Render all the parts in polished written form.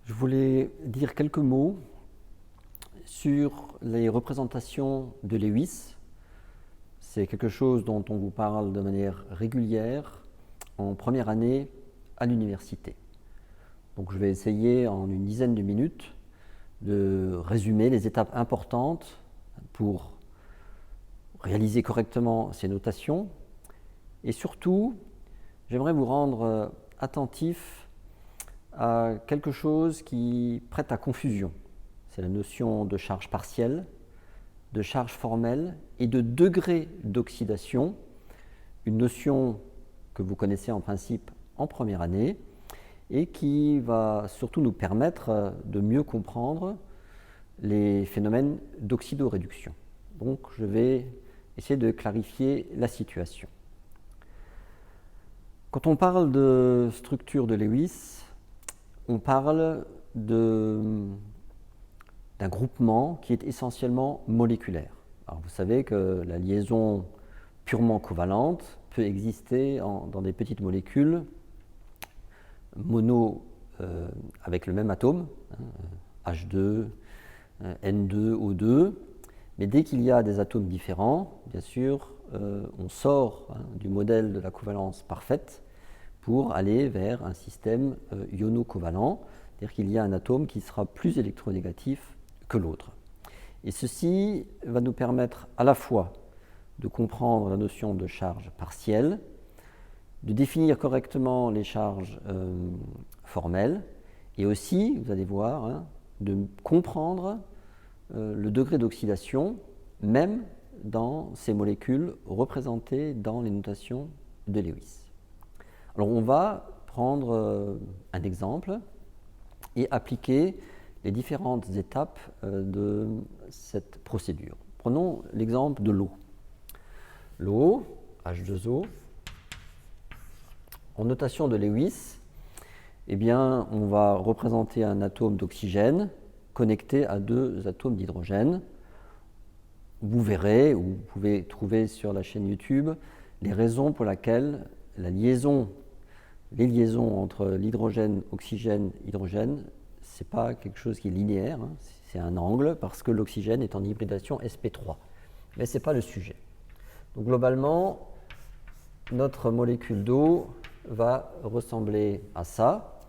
Je voulais dire quelques mots sur les représentations de Lewis. C'est quelque chose dont on vous parle de manière régulière en première année à l'université. Donc je vais essayer en une dizaine de minutes de résumer les étapes importantes pour réaliser correctement ces notations. Et surtout, j'aimerais vous rendre attentif à quelque chose qui prête à confusion. C'est la notion de charge partielle, de charge formelle et de degré d'oxydation, une notion que vous connaissez en principe en première année et qui va surtout nous permettre de mieux comprendre les phénomènes d'oxydoréduction. Donc je vais essayer de clarifier la situation. Quand on parle de structure de Lewis, on parle d'un groupement qui est essentiellement moléculaire. Alors vous savez que la liaison purement covalente peut exister dans des petites molécules mono avec le même atome, H2, N2, O2, mais dès qu'il y a des atomes différents, bien sûr, on sort du modèle de la covalence parfaite pour aller vers un système iono-covalent, c'est-à-dire qu'il y a un atome qui sera plus électronégatif que l'autre. Et ceci va nous permettre à la fois de comprendre la notion de charge partielle, de définir correctement les charges formelles, et aussi, vous allez voir, de comprendre le degré d'oxydation, même dans ces molécules représentées dans les notations de Lewis. Alors on va prendre un exemple et appliquer les différentes étapes de cette procédure. Prenons l'exemple de l'eau. L'eau, H2O, en notation de Lewis, eh bien, on va représenter un atome d'oxygène connecté à deux atomes d'hydrogène. Vous verrez, ou vous pouvez trouver sur la chaîne YouTube, les raisons pour lesquelles les liaisons entre l'hydrogène, oxygène, hydrogène, ce n'est pas quelque chose qui est linéaire, c'est un angle parce que l'oxygène est en hybridation sp3. Mais ce n'est pas le sujet. Donc globalement, notre molécule d'eau va ressembler à ça,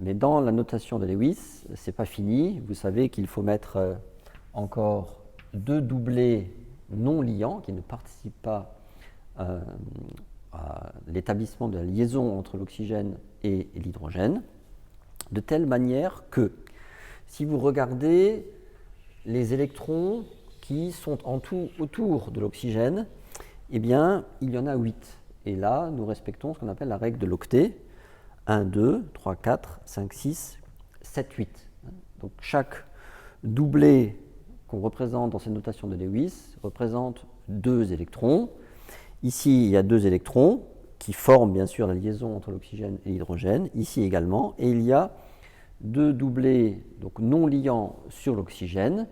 mais dans la notation de Lewis, ce n'est pas fini. Vous savez qu'il faut mettre encore deux doublés non liants qui ne participent pas à l'établissement de la liaison entre l'oxygène et l'hydrogène, de telle manière que si vous regardez les électrons qui sont en tout autour de l'oxygène, eh bien, il y en a 8. Et là, nous respectons ce qu'on appelle la règle de l'octet. 1, 2, 3, 4, 5, 6, 7, 8. Donc chaque doublé qu'on représente dans cette notation de Lewis représente 2 électrons. Ici, il y a 2 électrons qui forment bien sûr la liaison entre l'oxygène et l'hydrogène, ici également, et il y a 2 doublés donc non liants sur l'oxygène,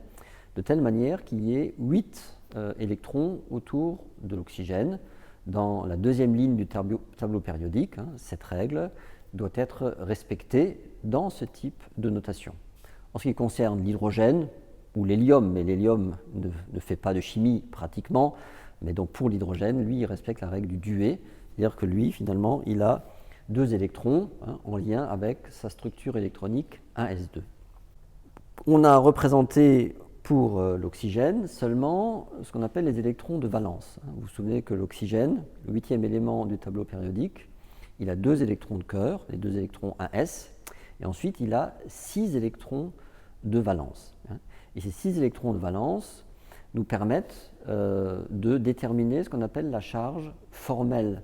de telle manière qu'il y ait 8 électrons autour de l'oxygène. Dans la deuxième ligne du tableau périodique, cette règle doit être respectée dans ce type de notation. En ce qui concerne l'hydrogène ou l'hélium, mais l'hélium ne fait pas de chimie pratiquement, mais donc pour l'hydrogène, lui, il respecte la règle du duet, c'est-à-dire que lui, finalement, il a 2 électrons en lien avec sa structure électronique 1s2. On a représenté pour l'oxygène seulement ce qu'on appelle les électrons de valence. Vous vous souvenez que l'oxygène, le 8e élément du tableau périodique, il a 2 électrons de cœur, les 2 électrons 1s, et ensuite il a 6 électrons de valence. Et ces 6 électrons de valence nous permettent de déterminer ce qu'on appelle la charge formelle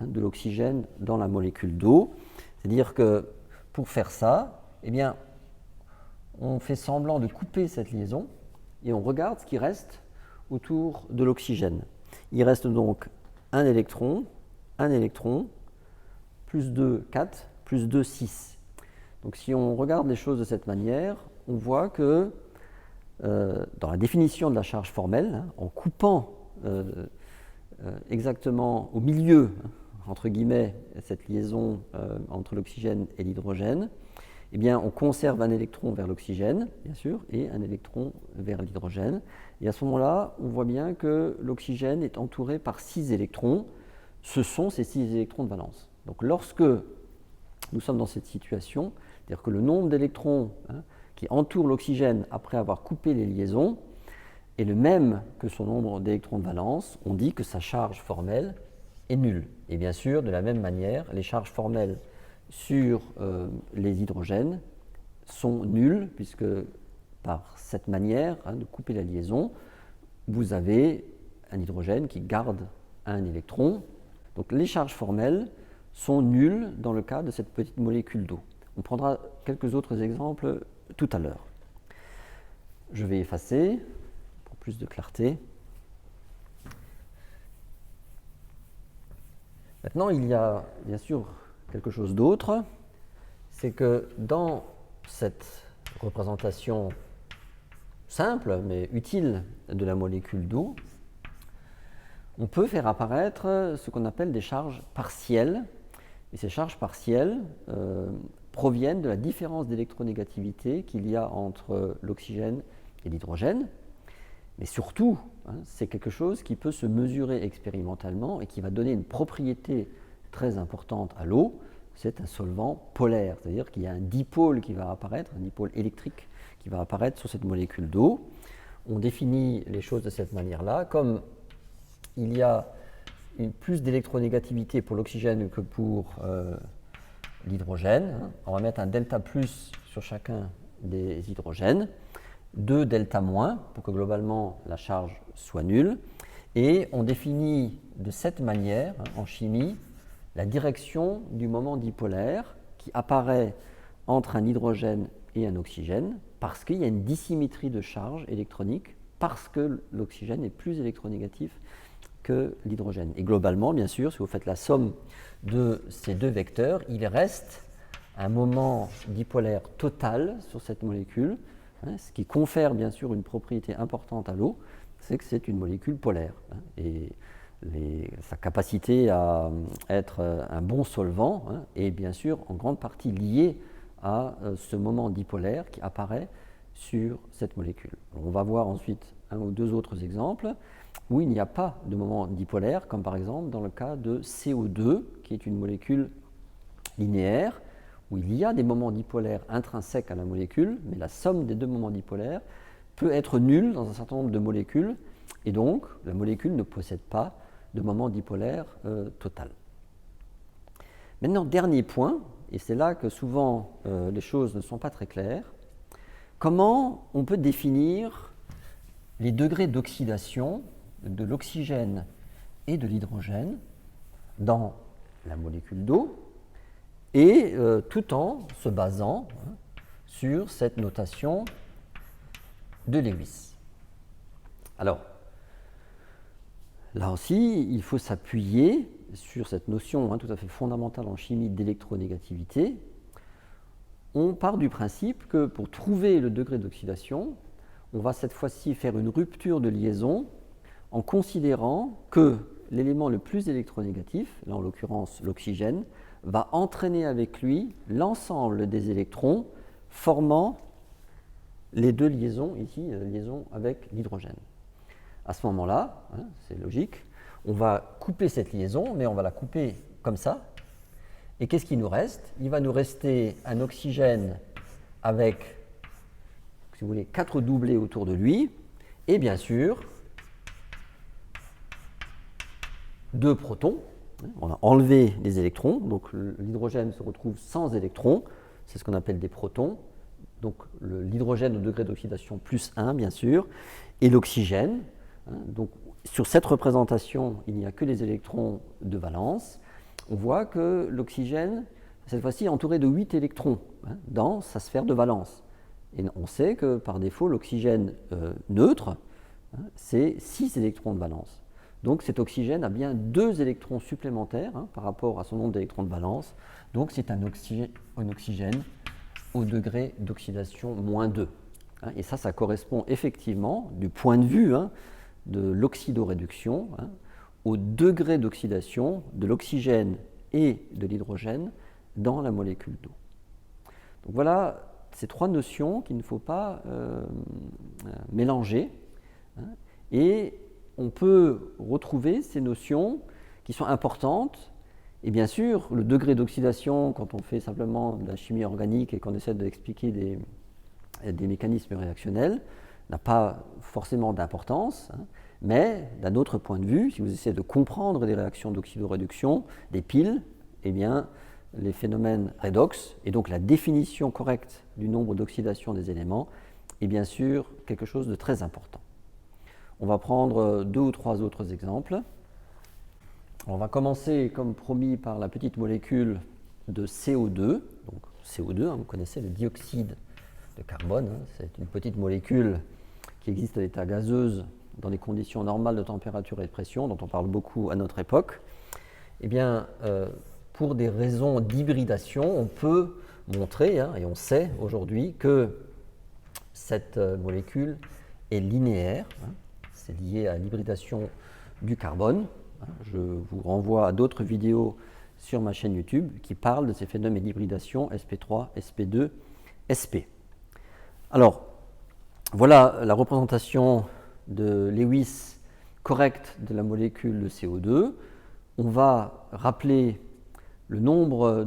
de l'oxygène dans la molécule d'eau. C'est-à-dire que pour faire ça, eh bien, on fait semblant de couper cette liaison et on regarde ce qui reste autour de l'oxygène. Il reste donc un électron, plus 2, 4, plus 2, 6. Donc si on regarde les choses de cette manière, on voit que dans la définition de la charge formelle, en coupant exactement au milieu, entre guillemets, cette liaison entre l'oxygène et l'hydrogène, eh bien, on conserve un électron vers l'oxygène, bien sûr, et un électron vers l'hydrogène. Et à ce moment-là, on voit bien que l'oxygène est entouré par 6 électrons. Ce sont ces 6 électrons de valence. Donc lorsque nous sommes dans cette situation, c'est-à-dire que le nombre d'électrons qui entourent l'oxygène après avoir coupé les liaisons est le même que son nombre d'électrons de valence, on dit que sa charge formelle est nulle. Et bien sûr, de la même manière, les charges formelles sur les hydrogènes sont nulles, puisque par cette manière de couper la liaison, vous avez un hydrogène qui garde un électron. Donc les charges formelles sont nulles dans le cas de cette petite molécule d'eau. On prendra quelques autres exemples tout à l'heure. Je vais effacer pour plus de clarté. Maintenant, il y a bien sûr quelque chose d'autre, c'est que dans cette représentation simple mais utile de la molécule d'eau, on peut faire apparaître ce qu'on appelle des charges partielles. Et ces charges partielles proviennent de la différence d'électronégativité qu'il y a entre l'oxygène et l'hydrogène. Mais surtout, c'est quelque chose qui peut se mesurer expérimentalement et qui va donner une propriété très importante à l'eau. C'est un solvant polaire, c'est-à-dire qu'il y a un dipôle qui va apparaître, un dipôle électrique qui va apparaître sur cette molécule d'eau. On définit les choses de cette manière-là, comme il y a plus d'électronégativité pour l'oxygène que pour l'hydrogène. On va mettre un delta plus sur chacun des hydrogènes, 2 delta moins pour que globalement la charge soit nulle. Et on définit de cette manière, en chimie, la direction du moment dipolaire qui apparaît entre un hydrogène et un oxygène parce qu'il y a une dissymétrie de charge électronique, parce que l'oxygène est plus électronégatif que l'hydrogène. Et globalement, bien sûr, si vous faites la somme de ces deux vecteurs, il reste un moment dipolaire total sur cette molécule, ce qui confère bien sûr une propriété importante à l'eau, c'est que c'est une molécule polaire. Et sa capacité à être un bon solvant est bien sûr en grande partie liée à ce moment dipolaire qui apparaît sur cette molécule. On va voir ensuite un ou deux autres exemples où il n'y a pas de moment dipolaire, comme par exemple dans le cas de CO2, qui est une molécule linéaire, où il y a des moments dipolaires intrinsèques à la molécule, mais la somme des deux moments dipolaires peut être nulle dans un certain nombre de molécules, et donc la molécule ne possède pas de moment dipolaire total. Maintenant, dernier point, et c'est là que souvent les choses ne sont pas très claires, comment on peut définir les degrés d'oxydation de l'oxygène et de l'hydrogène dans la molécule d'eau, et tout en se basant sur cette notation de Lewis. Alors, là aussi, il faut s'appuyer sur cette notion tout à fait fondamentale en chimie d'électronégativité. On part du principe que pour trouver le degré d'oxydation, on va cette fois-ci faire une rupture de liaison en considérant que l'élément le plus électronégatif, là en l'occurrence l'oxygène, va entraîner avec lui l'ensemble des électrons formant les deux liaisons, ici la liaison avec l'hydrogène. À ce moment-là, c'est logique, on va couper cette liaison, mais on va la couper comme ça. Et qu'est-ce qui nous reste? Il va nous rester un oxygène avec, si vous voulez, 4 doublés autour de lui, et bien sûr, 2 protons. On a enlevé les électrons, donc l'hydrogène se retrouve sans électrons, c'est ce qu'on appelle des protons. Donc l'hydrogène au degré d'oxydation plus 1, bien sûr, et l'oxygène. Donc sur cette représentation, il n'y a que les électrons de valence. On voit que l'oxygène, cette fois-ci, est entouré de 8 électrons dans sa sphère de valence. Et on sait que par défaut, l'oxygène neutre, c'est 6 électrons de valence. Donc cet oxygène a bien 2 électrons supplémentaires par rapport à son nombre d'électrons de valence. Donc c'est un oxygène au degré d'oxydation moins 2. Et ça correspond effectivement, du point de vue de l'oxydoréduction, au degré d'oxydation de l'oxygène et de l'hydrogène dans la molécule d'eau. Donc voilà ces trois notions qu'il ne faut pas mélanger. Hein, et on peut retrouver ces notions qui sont importantes. Et bien sûr, le degré d'oxydation, quand on fait simplement de la chimie organique et qu'on essaie d'expliquer des mécanismes réactionnels, n'a pas forcément d'importance. Hein, mais d'un autre point de vue, si vous essayez de comprendre les réactions d'oxydoréduction des piles, eh bien, les phénomènes redox, et donc la définition correcte du nombre d'oxydation des éléments, est bien sûr quelque chose de très important. On va prendre 2 ou 3 autres exemples. On va commencer, comme promis, par la petite molécule de CO2. Donc CO2, hein, vous connaissez le dioxyde de carbone. Hein, c'est une petite molécule qui existe à l'état gazeuse dans les conditions normales de température et de pression, dont on parle beaucoup à notre époque. Eh bien, pour des raisons d'hybridation, on peut montrer, hein, et on sait aujourd'hui, que cette molécule est linéaire. Hein, c'est lié à l'hybridation du carbone. Je vous renvoie à d'autres vidéos sur ma chaîne YouTube qui parlent de ces phénomènes d'hybridation sp3, sp2, sp. Alors, voilà la représentation de Lewis correcte de la molécule de CO2. On va rappeler le nombre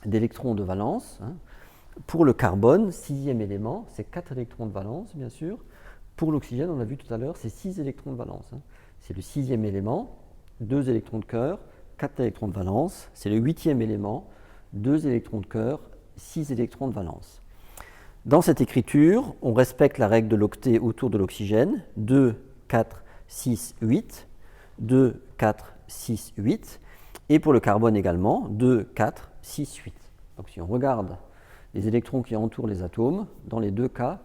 d'électrons de valence. Hein. Pour le carbone, 6e élément, c'est 4 électrons de valence, bien sûr. Pour l'oxygène, on l'a vu tout à l'heure, c'est 6 électrons de valence. Hein. C'est le 6e élément, 2 électrons de cœur, 4 électrons de valence. C'est le 8e élément, 2 électrons de cœur, 6 électrons de valence. Dans cette écriture, on respecte la règle de l'octet autour de l'oxygène, 2, 4, 6, 8, 2, 4, 6, 8, et pour le carbone également, 2, 4, 6, 8. Donc si on regarde les électrons qui entourent les atomes, dans les deux cas,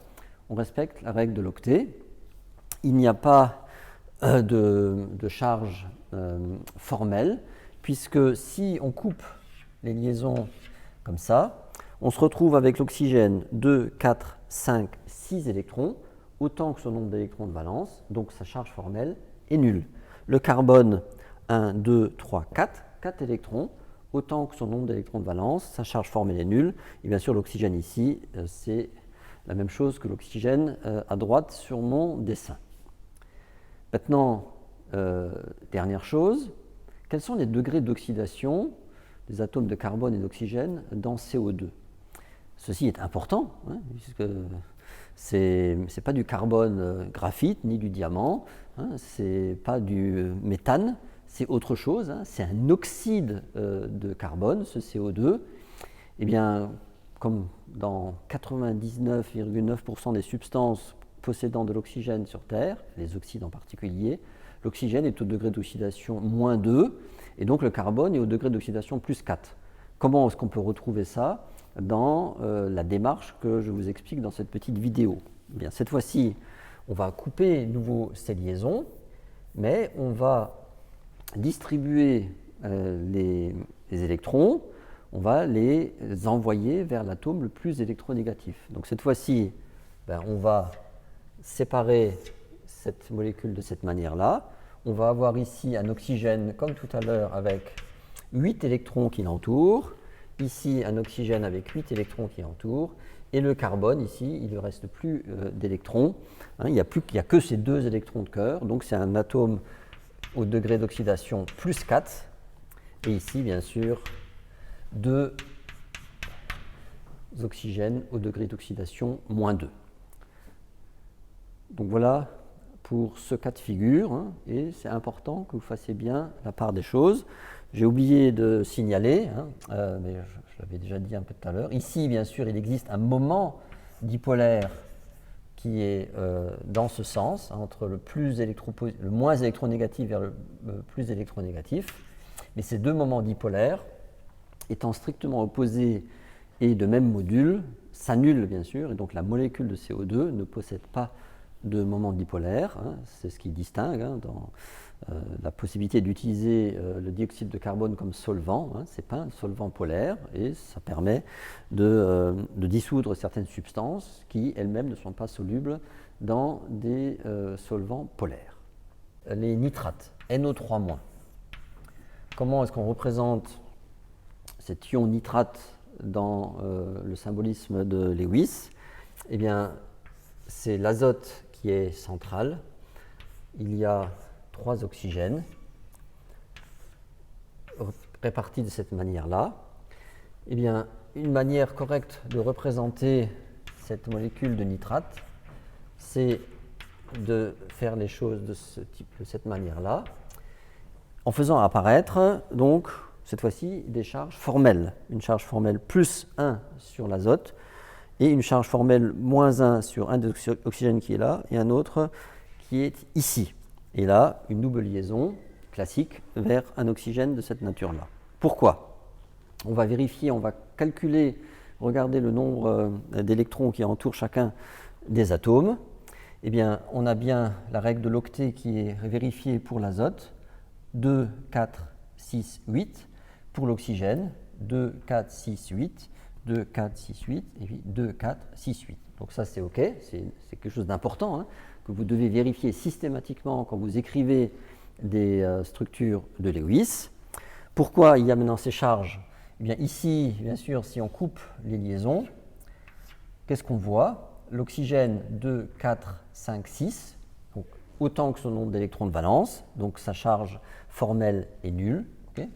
on respecte la règle de l'octet. Il n'y a pas de charge formelle, puisque si on coupe les liaisons comme ça, on se retrouve avec l'oxygène 2, 4, 5, 6 électrons, autant que son nombre d'électrons de valence, donc sa charge formelle est nulle. Le carbone, 1, 2, 3, 4, 4 électrons, autant que son nombre d'électrons de valence, sa charge formelle est nulle. Et bien sûr, l'oxygène ici, c'est la même chose que l'oxygène à droite sur mon dessin. Maintenant, dernière chose, quels sont les degrés d'oxydation des atomes de carbone et d'oxygène dans CO2 ? Ceci est important, hein, puisque ce n'est pas du carbone graphite ni du diamant, hein, ce n'est pas du méthane, c'est autre chose, hein, c'est un oxyde de carbone, ce CO2. Eh bien, comme dans 99,9% des substances possédant de l'oxygène sur Terre, les oxydes en particulier, l'oxygène est au degré d'oxydation moins 2, et donc le carbone est au degré d'oxydation plus 4. Comment est-ce qu'on peut retrouver ça dans la démarche que je vous explique dans cette petite vidéo? Eh bien, cette fois-ci, on va couper nouveau ces liaisons, mais on va distribuer les électrons, on va les envoyer vers l'atome le plus électronégatif. Donc cette fois-ci, on va séparer cette molécule de cette manière-là. On va avoir ici un oxygène, comme tout à l'heure, avec 8 électrons qui l'entourent. Ici, un oxygène avec 8 électrons qui l'entourent. Et le carbone, ici, il ne reste plus d'électrons. Hein, il n'y a que ces 2 électrons de cœur. Donc c'est un atome au degré d'oxydation plus 4. Et ici, bien sûr, 2 oxygènes au degré d'oxydation moins 2. Donc voilà pour ce cas de figure, hein, et c'est important que vous fassiez bien la part des choses. J'ai oublié de signaler, hein, mais je l'avais déjà dit un peu tout à l'heure, ici bien sûr il existe un moment dipolaire qui est dans ce sens, hein, entre le moins électronégatif vers le plus électronégatif, mais ces deux moments dipolaires, étant strictement opposés et de même module, s'annulent bien sûr, et donc la molécule de CO2 ne possède pas de moment dipolaire, hein, c'est ce qui distingue hein, dans la possibilité d'utiliser le dioxyde de carbone comme solvant, hein, ce n'est pas un solvant polaire, et ça permet de dissoudre certaines substances qui elles-mêmes ne sont pas solubles dans des solvants polaires. Les nitrates, NO3-. Comment est-ce qu'on représente cet ion nitrate dans le symbolisme de Lewis, eh bien, c'est l'azote qui est central. Il y a 3 oxygènes répartis de cette manière-là. Eh bien, une manière correcte de représenter cette molécule de nitrate, c'est de faire les choses de ce type, de cette manière-là, en faisant apparaître, donc, cette fois-ci, des charges formelles. Une charge formelle plus 1 sur l'azote et une charge formelle moins 1 sur un des oxygènes qui est là et un autre qui est ici. Et là, une double liaison classique vers un oxygène de cette nature-là. Pourquoi? On va vérifier, on va calculer, regarder le nombre d'électrons qui entourent chacun des atomes. Eh bien, on a bien la règle de l'octet qui est vérifiée pour l'azote, 2, 4, 6, 8. Pour l'oxygène, 2, 4, 6, 8, 2, 4, 6, 8, et puis 2, 4, 6, 8. Donc ça, c'est OK, c'est quelque chose d'important, hein, que vous devez vérifier systématiquement quand vous écrivez des structures de Lewis. Pourquoi il y a maintenant ces charges? Eh bien, ici, bien sûr, si on coupe les liaisons, qu'est-ce qu'on voit? L'oxygène 2, 4, 5, 6, donc autant que son nombre d'électrons de valence, donc sa charge formelle est nulle. Okay.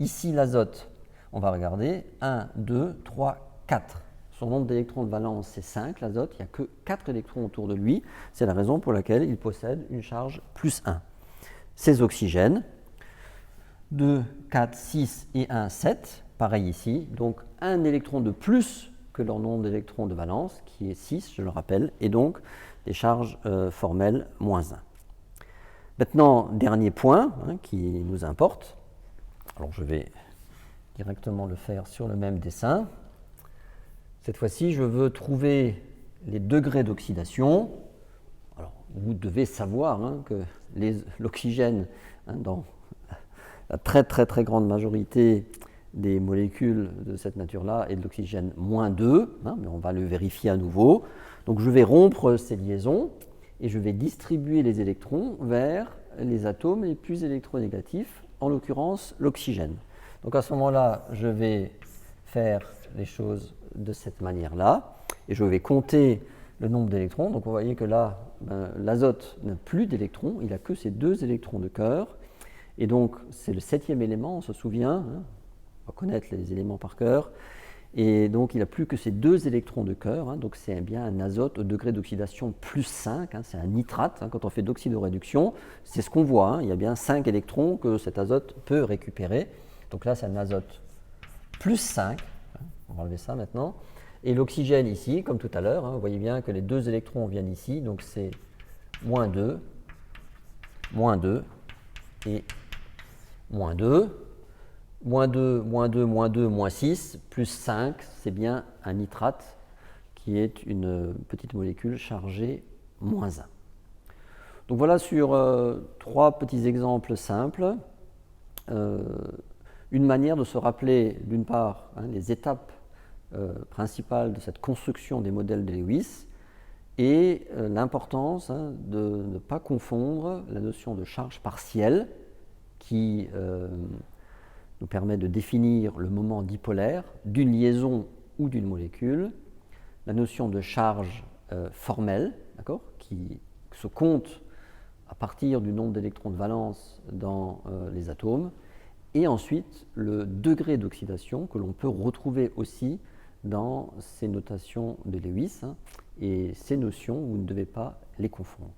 Ici, l'azote, on va regarder, 1, 2, 3, 4. Son nombre d'électrons de valence, c'est 5, l'azote, il n'y a que 4 électrons autour de lui. C'est la raison pour laquelle il possède une charge plus 1. Ces oxygènes, 2, 4, 6 et 1, 7, pareil ici, donc un électron de plus que leur nombre d'électrons de valence, qui est 6, je le rappelle, et donc des charges formelles moins 1. Maintenant, dernier point qui nous importe. Alors je vais directement le faire sur le même dessin. Cette fois-ci, je veux trouver les degrés d'oxydation. Alors, vous devez savoir que l'oxygène, dans la très très grande majorité des molécules de cette nature-là, est de l'oxygène moins 2, mais on va le vérifier à nouveau. Donc je vais rompre ces liaisons et je vais distribuer les électrons vers les atomes les plus électronégatifs, en l'occurrence l'oxygène. Donc à ce moment-là, je vais faire les choses de cette manière-là et je vais compter le nombre d'électrons. Donc vous voyez que là, l'azote n'a plus d'électrons, il n'a que ces 2 électrons de cœur. Et donc c'est le 7e élément, on se souvient, on va connaître les éléments par cœur. Et donc il n'a plus que ces 2 électrons de cœur, donc c'est bien un azote au degré d'oxydation plus 5, c'est un nitrate. Quand on fait d'oxydoréduction, c'est ce qu'on voit, il y a bien 5 électrons que cet azote peut récupérer. Donc là c'est un azote plus 5, on va enlever ça maintenant. Et l'oxygène ici, comme tout à l'heure, vous voyez bien que les 2 électrons viennent ici, donc c'est moins 2 et moins 2. Moins 2, moins 2, moins 2, moins 6, plus 5, c'est bien un nitrate qui est une petite molécule chargée moins 1. Donc voilà sur 3 petits exemples simples, une manière de se rappeler d'une part les étapes principales de cette construction des modèles de Lewis et l'importance de ne pas confondre la notion de charge partielle qui nous permet de définir le moment dipolaire d'une liaison ou d'une molécule, la notion de charge formelle, qui se compte à partir du nombre d'électrons de valence dans les atomes, et ensuite le degré d'oxydation que l'on peut retrouver aussi dans ces notations de Lewis, et ces notions, vous ne devez pas les confondre.